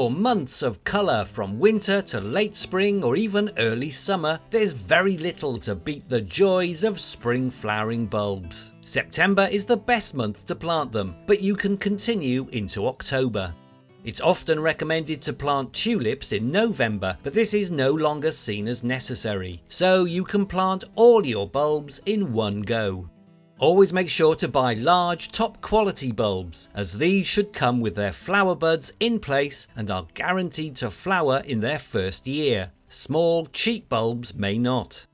For months of colour from winter to late spring or even early summer, there's very little to beat the joys of spring flowering bulbs. September is the best month to plant them, but you can continue into October. It's often recommended to plant tulips in November, but this is no longer seen as necessary, so you can plant all your bulbs in one go. Always make sure to buy large, top quality bulbs, as these should come with their flower buds in place and are guaranteed to flower in their first year. Small, cheap bulbs may not.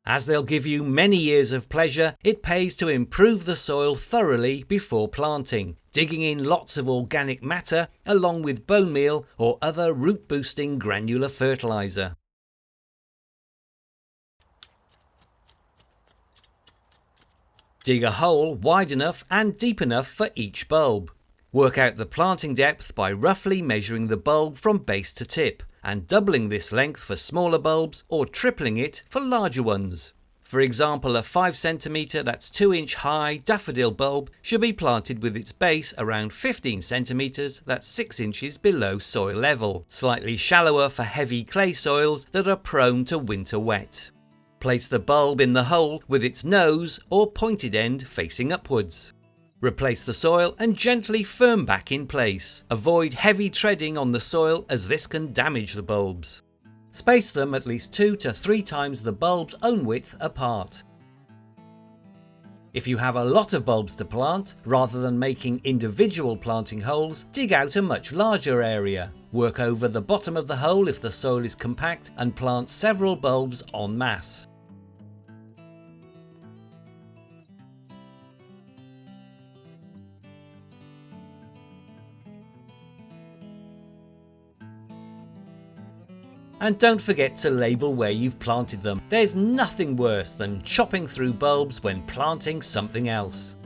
As they'll give you many years of pleasure, it pays to improve the soil thoroughly before planting, digging in lots of organic matter along with bone meal or other root-boosting granular fertilizer. Dig a hole wide enough and deep enough for each bulb. Work out the planting depth by roughly measuring the bulb from base to tip and doubling this length for smaller bulbs or tripling it for larger ones. For example, a 5 cm that's 2-inch high daffodil bulb should be planted with its base around 15 cm that's 6 inches below soil level, slightly shallower for heavy clay soils that are prone to winter wet. Place the bulb in the hole with its nose or pointed end facing upwards. Replace the soil and gently firm back in place. Avoid heavy treading on the soil as this can damage the bulbs. Space them at least 2 to 3 times the bulb's own width apart. If you have a lot of bulbs to plant, rather than making individual planting holes, dig out a much larger area. Work over the bottom of the hole if the soil is compact and plant several bulbs en masse. And don't forget to label where you've planted them. There's nothing worse than chopping through bulbs when planting something else.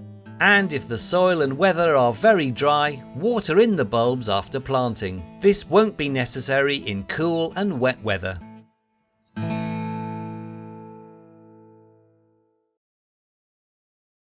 And if the soil and weather are very dry, water in the bulbs after planting. This won't be necessary in cool and wet weather.